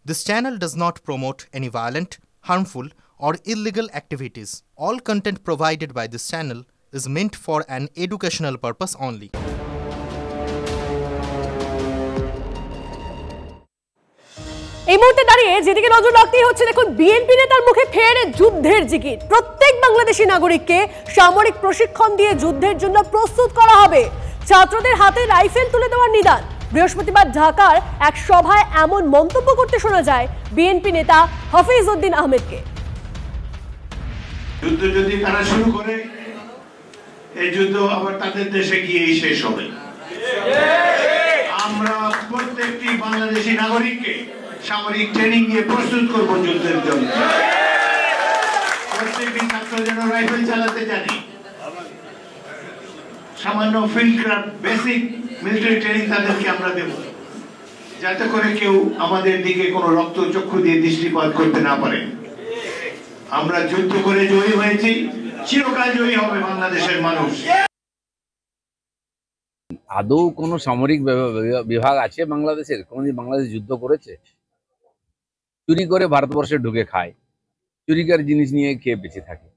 This channel does not promote any violent, harmful, or illegal activities. All content provided by this channel is meant for an educational purpose only. এই মুহূর্তে দাঁড়িয়ে যেদিকে নজর রাখতেই হচ্ছে, দেখুন বিএনপি নেতার মুখে ফের যুদ্ধের জিগির। প্রত্যেক বাংলাদেশি নাগরিককে সামরিক প্রশিক্ষণ দিয়ে যুদ্ধের জন্য প্রস্তুত করা হবে। ছাত্রদের হাতে রাইফেল তুলে দেওয়ার নিদান। বৃহস্পতিবার ঢাকার এক সভায় এমন মন্তব্য করতে শোনা যায় বিএনপি নেতা হাফিজ উদ্দিন আহমেদকে। যুদ্ধ যদি তারা শুরু করে, এই যুদ্ধ আবার তাদের দেশে গিয়েই শেষ হবে। আমরা প্রত্যেকটি বাংলাদেশি নাগরিককে সামরিক ট্রেনিং দিয়ে প্রস্তুত করব যুদ্ধের জন্য। প্রত্যেকটি ছাত্র যেন রাইফেল চালাতে জানে, সামান্য field craft basic military training তাদেরকে আমরা দেব, যাতে করে কেউ আমাদের দিকে কোনো রক্তচক্ষু দিয়ে দৃষ্টিপাত করতে না পারে। আমরা যুদ্ধ করে জয়ী হয়েছি, চিরকাল জয়ী হবে বাংলাদেশের মানুষ। আদৌ কোনো সামরিক বিভাগ আছে বাংলাদেশের? কোনদিন বাংলাদেশ যুদ্ধ করেছে? চুরি করে ভারতবর্ষে ঢুকে খায়, চুরি করে জিনিস নিয়ে খেয়ে বেঁচে থাকে।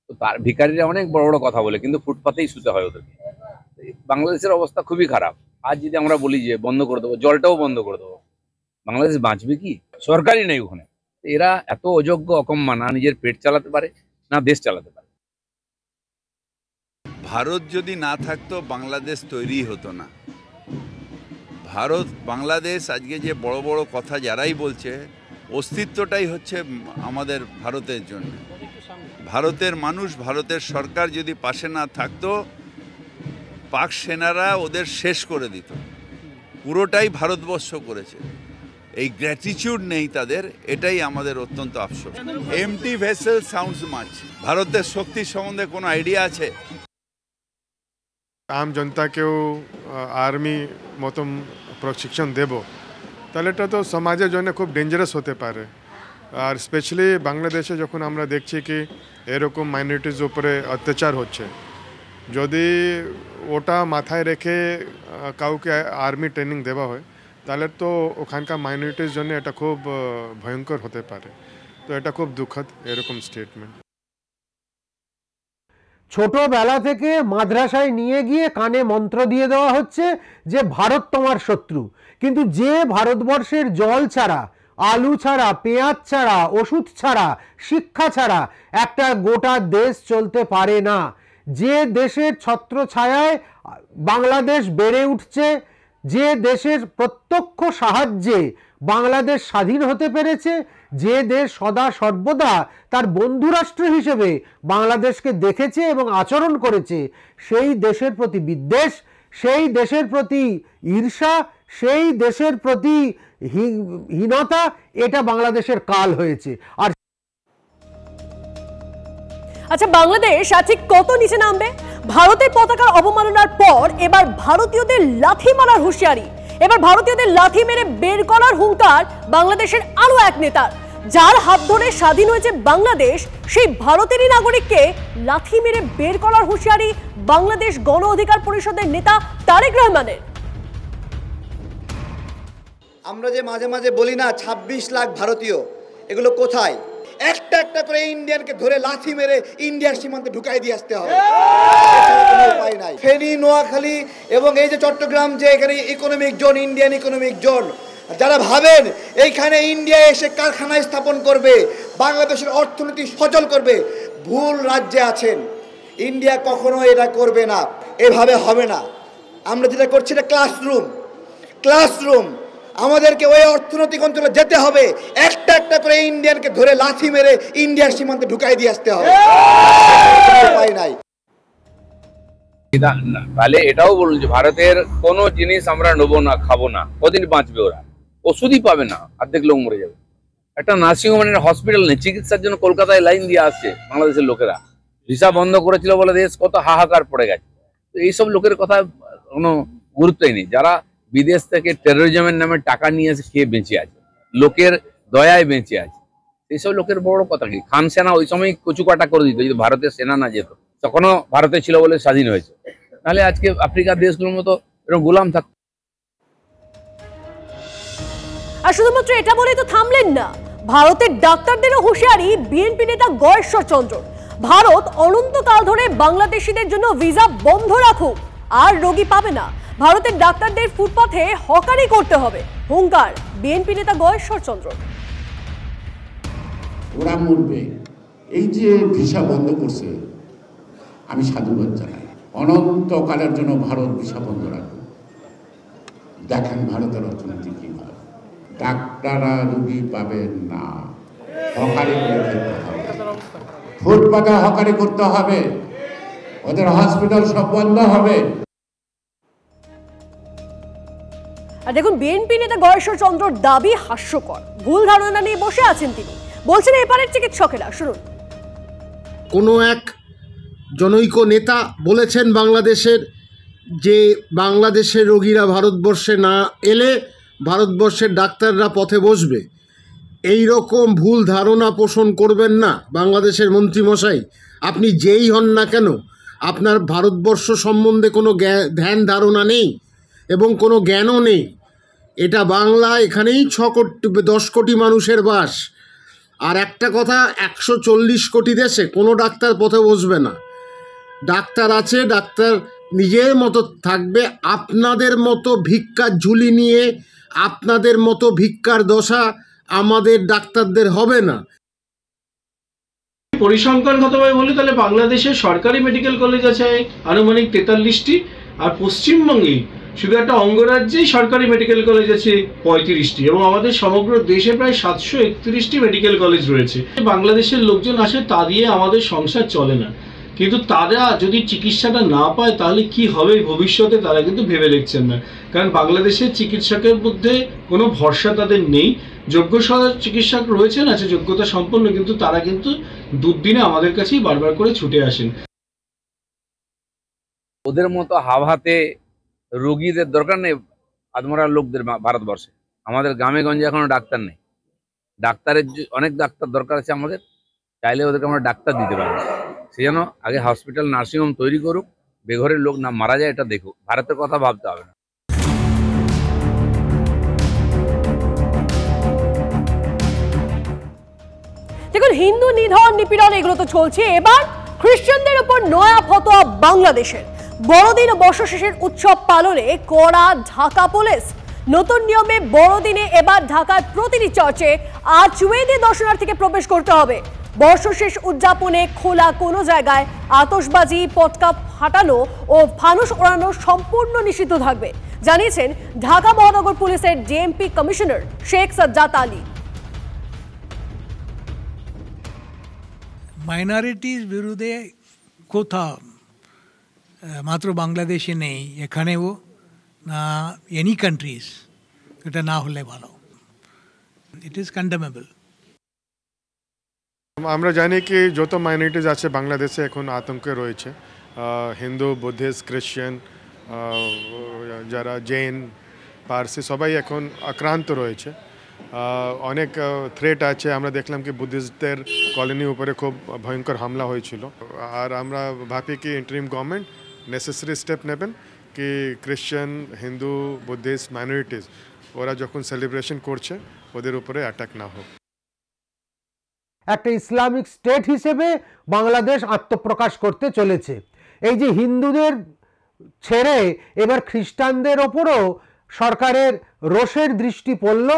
তো তার ভিখারিরা অনেক বড় বড় কথা বলে, কিন্তু ফুটপাতেই শুতে হয় ওদেরকে। বাংলাদেশের অবস্থা খুবই খারাপ। আজ যদি আমরা বলি যে বন্ধ করে দেবো, জলটাও বন্ধ করে দেবো, বাংলাদেশ বাঁচবে কি? সরকারই নেই ওখানে। এরা এত অযোগ্য অকম্মা, না নিজের পেট চালাতে পারে না দেশ চালাতে পারে। ভারত যদি না থাকতো বাংলাদেশ তৈরি হতো না। ভারত বাংলাদেশ আজকে যে বড় বড় কথা যারাই বলছে, অস্তিত্বটাই হচ্ছে আমাদের ভারতের জন্য। ভারতের মানুষ, ভারতের সরকার যদি পাশে না থাকতো, পাক সেনারা ওদের শেষ করে দিত। পুরোটাই ভারতবর্ষ করেছে। এই গ্র্যাটিটিউড নেই তাদের, এটাই আমাদের অত্যন্ত আফসোস। MT vessel sounds much. ভারতের শক্তি সম্বন্ধে কোনো আইডিয়া আছে? আম জনতাকেও আর্মি মতো প্রশিক্ষণ দেব, তাহলে এটা তো সমাজের জন্য খুব ডেঞ্জারাস হতে পারে। আর স্পেশালি বাংলাদেশে যখন আমরা দেখছি কি এরকম মাইনরিটিজ উপরে অত্যাচার হচ্ছে, যদি ওটা মাথায় রেখে কাউকে আর্মি ট্রেনিং দেওয়া হয়, তাহলে তো ওখানকার মাইনরিটির জন্য এটা খুব ভয়ঙ্কর হতে পারে। তো এটা খুব দুঃখদ এরকম স্টেটমেন্ট। ছোটবেলা থেকে মাদ্রাসায় নিয়ে গিয়ে কানে মন্ত্র দিয়ে দেওয়া হচ্ছে যে ভারত তোমার শত্রু, কিন্তু যে ভারতবর্ষের জল ছাড়া, আলু ছাড়া, পেঁয়াজ ছাড়া, ওষুধ ছাড়া, শিক্ষা ছাড়া একটা গোটা দেশ চলতে পারে না, যে দেশের ছত্রছায়ায় বাংলাদেশ বেড়ে উঠছে, যে দেশের প্রত্যক্ষ সাহায্যে বাংলাদেশ স্বাধীন হতে পেরেছে, যে দেশ সদা সর্বদা তার বন্ধুরাষ্ট্র হিসেবে বাংলাদেশকে দেখেছে এবং আচরণ করেছে, সেই দেশের প্রতি বিদ্বেষ, সেই দেশের প্রতি ঈর্ষা, সেই দেশের প্রতি হীনতা, এটা বাংলাদেশের কাল হয়েছে। আর আচ্ছা, বাংলাদেশ ঠিক কত নিচে নামবে? ভারতের পতাকার অবমাননার পর এবার ভারতীয়দের লাথি মারার হুঁশিয়ারি। এবার ভারতীয়দের লাথি মেরে বের করার হুঙ্কার বাংলাদেশের আরো এক নেতার, যার হাত ধরে স্বাধীন হয়েছে বাংলাদেশ, সেই ভারতেরই নাগরিককে লাথি মেরে বের করার হুঁশিয়ারি বাংলাদেশ গণ অধিকার পরিষদের নেতা তারেক রহমানের। আমরা যে মাঝে মাঝে বলি না 26 লাখ ভারতীয়, এগুলো কোথায়? একটা একটা করে ইন্ডিয়ানকে ধরে লাথি মেরে ইন্ডিয়ার সীমান্তে ঢুকাই দিয়ে আসতে হবে। কোনো উপায় নাই। ফেনী, নোয়াখালী এবং এই যে চট্টগ্রাম, যে এখানে economic zone, Indian economic zone, যারা ভাবেন এইখানে ইন্ডিয়া এসে কারখানা স্থাপন করবে, বাংলাদেশের অর্থনীতি সচল করবে, ভুল রাজ্যে আছেন। ইন্ডিয়া কখনো এটা করবে না, এভাবে হবে না। আমরা যেটা করছি এটা ক্লাসরুম। আমাদেরকে ওই অর্থনৈতিক অঞ্চলে যেতে হবে, একটা একটা করে ইন্ডিয়ানকে ধরে লাথি মেরে ইন্ডিয়ার সীমান্তে ঢুকাই দিয়ে আসতে হবে। উপায় নাই। তাহলে এটাও বলুন যে ভারতের কোনো জিনিস আমরা নেবো না, খাবো না, কদিন বাঁচবে ওরা? ওষুধই পাবে না, অর্ধেক লোক মরে যাবে। একটা নার্সিংহোমের হসপিটাল নেই, চিকিৎসার জন্য কলকাতায় লাইন দিয়ে আসছে বাংলাদেশের লোকেরা। ভিসা বন্ধ করেছিল বলে দেশ কত হাহাকার পড়ে গেছে। তো এইসব লোকের কথা কোনো গুরুত্বই নেই, যারা বিদেশ থেকে টেরোরিজমের নামে টাকা নিয়ে এসে খেয়ে বেঁচে আছে, লোকের দয়ায় বেঁচে আছে। এইসব লোকের বড় কথা কি? খান সেনা ওই সময় কচুকাটা করে দিত, যদি ভারতের সেনা না যেত। তখনও ভারতে ছিল বলে স্বাধীন হয়েছে, নাহলে আজকে আফ্রিকার দেশগুলোর মতো এরকম গোলাম থাকতো। আর আর শুধুমাত্র এটা বলেই তো থামলেন না, ভারতের ডাক্তারদেরও হুঁশিয়ারি বিএনপি নেতা গয়েশ্বর চন্দ্র। ভারত অনন্তকাল ধরে বাংলাদেশিদের জন্য ভিসা বন্ধ রাখুক, আর রোগী পাবে না। ভারতের ডাক্তারদের ফুটপাথে হকারি করতে হবে, হুঙ্কার বিএনপি নেতা গয়েশ্বর চন্দ্র। ওরা মরবে, এই যে ভিসা বন্ধ করছে আমি সাধুবাদ জানাই। অনন্তকালের জন্য ভারত ভিসা বন্ধ রাখবে। দেখেন ভারতের অর্থনীতি কি হয়। ডাক্তাররা রোগী পাবেন না, হকারি করে খেতে হবে, ফুটপাতে হকারি করতে হবে, ওদের হসপিটাল সব বন্ধ হবে। আর দেখুন, বিএনপি নেতা গয়েশ্বর চন্দ্রর দাবি হাস্যকর, ভুল ধারণা নিয়ে বসে আছেন তিনি। বলছেন এপারের চিকিৎসকেরা, শুনুন। কোনো এক জনৈক নেতা বলেছেন বাংলাদেশের যে বাংলাদেশের রোগীরা ভারতবর্ষে না এলে ভারতবর্ষের ডাক্তাররা পথে বসবে। এই রকম ভুল ধারণা পোষণ করবেন না বাংলাদেশের মন্ত্রীমশাই। আপনি যেই হন না কেন, আপনার ভারতবর্ষ সম্বন্ধে কোনো ধ্যান ধারণা নেই এবং কোনো জ্ঞানও নেই। এটা বাংলা, এখানেই 10 কোটি মানুষের বাস। আর একটা কথা, 140 কোটি দেশে কোনো ডাক্তার পথে বসবে না। ডাক্তার আছে, ডাক্তার নিজের মতো থাকবে। আপনাদের মতো ভিক্ষার ঝুলি নিয়ে, আপনাদের মতো ভিক্ষার দশা আমাদের ডাক্তারদের হবে না। পরিসংখ্যানগতভাবে বলি তাহলে বাংলাদেশের সরকারি মেডিকেল কলেজ আছে আনুমানিক 43টি, আর পশ্চিমবঙ্গে শুধু একটা অঙ্গরাজ্যেই সরকারি মেডিকেল কলেজ আছে 35টি, এবং আমাদের সমগ্র দেশে প্রায় 731টি মেডিকেল কলেজ রয়েছে। বাংলাদেশের লোকজন আসে, তা দিয়ে আমাদের সংসার চলে না। কিন্তু তারা যদি চিকিৎসাটা না পায় তাহলে কি হবে ভবিষ্যতে, তারা কিন্তু ভেবে দেখছেন না। কারণ বাংলাদেশের চিকিৎসকের মধ্যে কোনো ভরসা তাদের নেই। যোগ্য চিকিৎসক রয়েছেন, আছে যোগ্যতা সম্পন্ন, কিন্তু তারা কিন্তু দুর্দিনে আমাদের কাছেই বারবার করে ছুটে আসেন। ওদের মতো হাতে রোগীদের দরকার নেই আদমরা লোকদের ভারতবর্ষে। আমাদের গ্রামে গঞ্জে এখনো ডাক্তার নেই। ডাক্তারের অনেক ডাক্তার দরকার আছে আমাদের, চাইলে ওদেরকে আমরা ডাক্তার দিতে পারি। সে যেন আগে হসপিটাল নার্সিংহোম তৈরি করুক, বেঘরের লোক না মারা যায়, এটা দেখুক। ভারতের কথা ভাবতে হবে না। দেখুন, হিন্দু নিধন, নিপীড়ন এগুলো তো চলছে, এবার খ্রিস্টানদের উপর নয়া ফতোয়া বাংলাদেশের। বড়দিন ও বর্ষশেষের উৎসব পালনে কড়া ঢাকা পুলিশ। নতুন নিয়মে বড়দিনে এবার ঢাকার প্রতিটি চার্চে আর্চওয়ে দর্শনার্থীকে প্রবেশ করতে হবে। বর্ষশেষ উদযাপনে খোলা কোনো জায়গায় আতশবাজি, পটকা ফাটানো ও ফানুস ওড়ানো সম্পূর্ণ নিষিদ্ধ থাকবে, জানিয়েছেন ঢাকা মহানগর পুলিশের DMP commissioner Sheikh Sajjad Ali. Minorities বিরুদ্ধে কোথাও, মাত্র বাংলাদেশে নেই, এখানেও না, এনি কান্ট্রিজ, এটা না হলে ভালো। It is condemnable. আমরা জানি কি যত মাইনরিটিস আছে বাংলাদেশে এখন আতঙ্কে রয়েছে। হিন্দু, বুদ্ধিস্ট, খ্রিশ্চান, যারা জৈন, পার্সি সবাই এখন আক্রান্ত রয়েছে। অনেক থ্রেট আছে। আমরা দেখলাম কি বুদ্ধিস্টদের কলোনি উপরে খুব ভয়ঙ্কর হামলা হয়েছিল। আর আমরা ভাবি কি ইন্টারিম গভর্নমেন্ট নেসেসারি স্টেপ নেবেন কি খ্রিশ্চান, হিন্দু, বুদ্ধিস্ট মাইনরিটিস ওরা যখন সেলিব্রেশন করছে ওদের উপরে অ্যাটাক না হোক। একটা ইসলামিক স্টেট হিসেবে বাংলাদেশ আত্মপ্রকাশ করতে চলেছে। এই যে হিন্দুদের ছেড়ে এবার খ্রিস্টানদের ওপরও সরকারের রোষের দৃষ্টি পড়ল।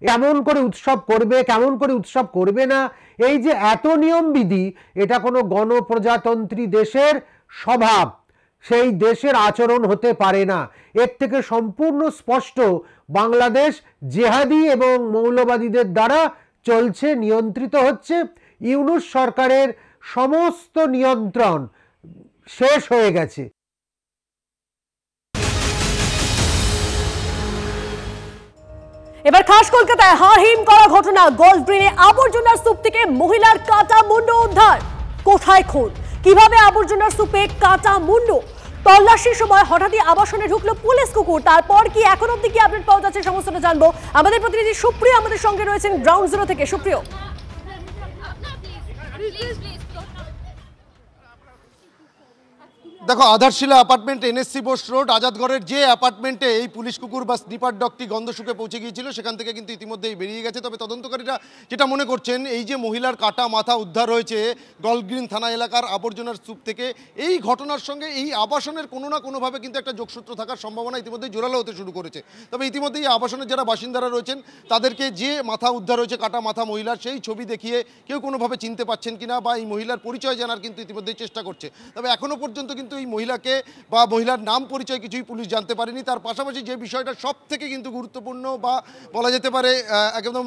কেমন করে উৎসব করবে, কেমন করে উৎসব করবে না, এই যে এত নিয়মবিধি, এটা কোনো গণপ্রজাতন্ত্রী দেশের স্বভাব, সেই দেশের আচরণ হতে পারে না। এর থেকে সম্পূর্ণ স্পষ্ট বাংলাদেশ জেহাদি এবং মৌলবাদীদের দ্বারা চলছে, নিয়ন্ত্রিত হচ্ছে। ইউনূস সরকারের সমস্ত নিয়ন্ত্রণ শেষ হয়ে গেছে। এবার খাস কলকাতায় হারহিম করা ঘটনা। গলফ গ্রিনে আবর্জনার স্তূপ থেকে মহিলার কাটা মুন্ড উদ্ধার। কোথায় খুন, কিভাবে আবর্জনার স্তূপে কাটা মুন্ড? তল্লাশির সময় হঠাৎই আবাসনে ঢুকলো পুলিশ কুকুর। তারপর কি এখন অব্দি কি আপডেট পাওয়া যাচ্ছে সমস্তটা জানবো। আমাদের প্রতিনিধি সুপ্রিয় আমাদের সঙ্গে রয়েছেন গ্রাউন্ড জিরো থেকে। সুপ্রিয়, দেখো, আধারশিলা অ্যাপার্টমেন্ট, এনএসসি বোস রোড, আজাদগড়ের যে অ্যাপার্টমেন্টে এই পুলিশ কুকুর বা স্নিপার ডগটি গন্ধ শুকে পৌঁছে গিয়েছিল সেখান থেকে কিন্তু ইতিমধ্যেই বেরিয়ে গেছে। তবে তদন্তকারীরা যেটা মনে করছেন, এই যে মহিলার কাটা মাথা উদ্ধার হয়েছে গলগ্রিন থানা এলাকার আবর্জনার স্তূপ থেকে, এই ঘটনার সঙ্গে এই আবাসনের কোনো না কোনোভাবে কিন্তু একটা যোগসূত্র থাকার সম্ভাবনা ইতিমধ্যেই জোরালো হতে শুরু করেছে। তবে ইতিমধ্যেই এই আবাসনের যারা বাসিন্দারা রয়েছেন তাদেরকে যে মাথা উদ্ধার হয়েছে কাটা মাথা মহিলার, সেই ছবি দেখিয়ে কেউ কোনোভাবে চিনতে পারছেন কিনা বা এই মহিলার পরিচয় জানার কিন্তু ইতিমধ্যেই চেষ্টা করছে। তবে এখনও পর্যন্ত কিন্তু এই মহিলাকে বা মহিলার নাম পরিচয় কিছুই পুলিশ জানতে পারেনি। তার পাশাপাশি যে বিষয়টা সব থেকে কিন্তু গুরুত্বপূর্ণ বা বলা যেতে পারে একদম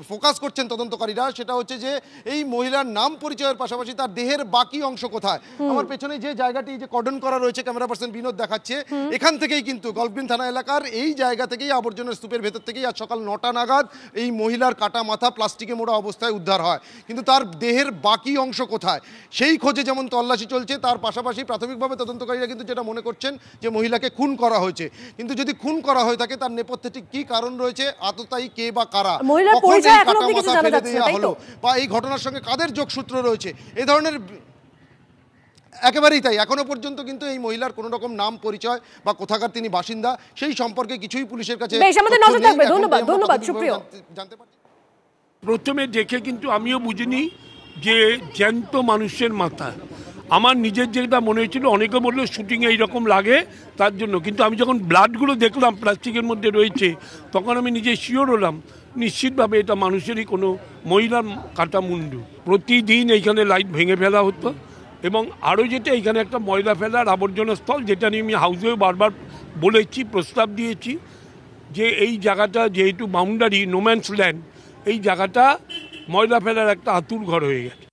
ফোকাস করছেন তদন্তকারীরা, সেটা হচ্ছে যে এই মহিলার নাম পরিচয়ের পাশাপাশি তার দেহের বাকি অংশ কোথায়। আমার পেছনে যে জায়গাটি যে কর্ডন করা রয়েছে, ক্যামেরা পার্সন বিনোদ দেখাচ্ছে, এখান থেকেই কিন্তু গলগ্রিন থানা এলাকার এই জায়গা থেকেই আবর্জনার স্তূপের ভেতর থেকেই আজ সকাল 9টা নাগাদ এই মহিলার কাটা মাথা প্লাস্টিকে মোড়া অবস্থায় উদ্ধার হয়। কিন্তু তার দেহের বাকি অংশ কোথায় সেই খোঁজে যেমন তল্লাশি চলছে, তার পাশাপাশি প্রাথমিকভাবে তদন্তকারীরা কিন্তু যেটা মনে করছেন যে মহিলাকে খুন করা হয়েছে। কিন্তু যদি খুন করা হয়ে থাকে তার নেপথ্যে ঠিক কি কারণ রয়েছে, আততায়ী কে বা কারা, বা এই ঘটনার সঙ্গে কাদের যোগসূত্র রয়েছে, এই ধরনের একেবারেই তাই। এখনো পর্যন্ত কিন্তু এই মহিলার কোনো রকম নাম পরিচয় বা কোথাকার তিনি বাসিন্দা সেই সম্পর্কে কিছুই পুলিশের কাছে জানতে পারছি। প্রথমে দেখে কিন্তু আমিও বুঝিনি যে জ্যান্ত মানুষের মাথা। আমার নিজের যেটা মনে হয়েছিল, অনেকে বললো শুটিংয়ে এইরকম লাগে তার জন্য, কিন্তু আমি যখন ব্লাডগুলো দেখলাম প্লাস্টিকের মধ্যে রয়েছে তখন আমি নিজে শিওর হলাম নিশ্চিতভাবে এটা মানুষেরই কোনো মহিলার কাটা মুন্ডু। প্রতিদিন এইখানে লাইট ভেঙে ফেলা হতো এবং আরও যেটা এইখানে একটা ময়লা ফেলার আবর্জনা স্থল, যেটা নিয়ে আমি হাউসেও বারবার বলেছি, প্রস্তাব দিয়েছি যে এই জায়গাটা যেহেতু বাউন্ডারি, নোম্যান্স ল্যান্ড, এই জায়গাটা ময়লা ফেলার একটা আতুর ঘর হয়ে গেছে।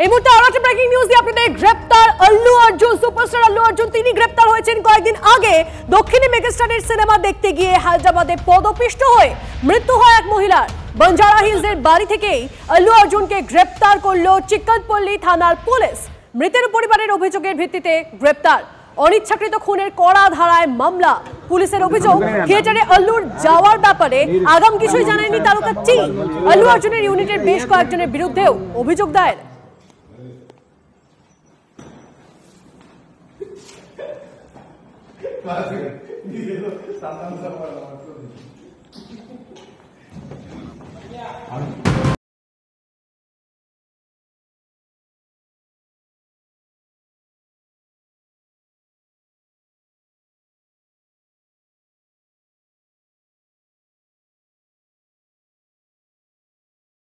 এই মুহূর্তে আরো একটা ব্রেকিং নিউজ দিয়ে আপনাদের গ্রেপ্তার আল্লু অর্জুন, সুপারস্টার আল্লু অর্জুন। তিনি গ্রেপ্তার হয়েছেন কয়েকদিন আগে দক্ষিণী মেগাস্টারের সিনেমা দেখতে গিয়ে হায়দ্রাবাদে পদপিষ্ট হয়ে মৃত্যু হয় এক মহিলার। বঞ্জারা হিলসের বাড়ি থেকেই আল্লু অর্জুনকে গ্রেপ্তার করল চিক্কালপল্লী থানার পুলিশ। মৃতের পরিবারের অভিযোগের ভিত্তিতে গ্রেপ্তার। অনিচ্ছাকৃত খুনের কড়া ধারায় মামলা। পুলিশের অভিযোগ, থিয়েটারে আল্লুর যাওয়ার ব্যাপারে আগাম কিছুই জানায়নি তারকা টিম। আল্লু অর্জুনের ইউনিটের বেশ কয়েকজনের বিরুদ্ধেও অভিযোগ দায়ের।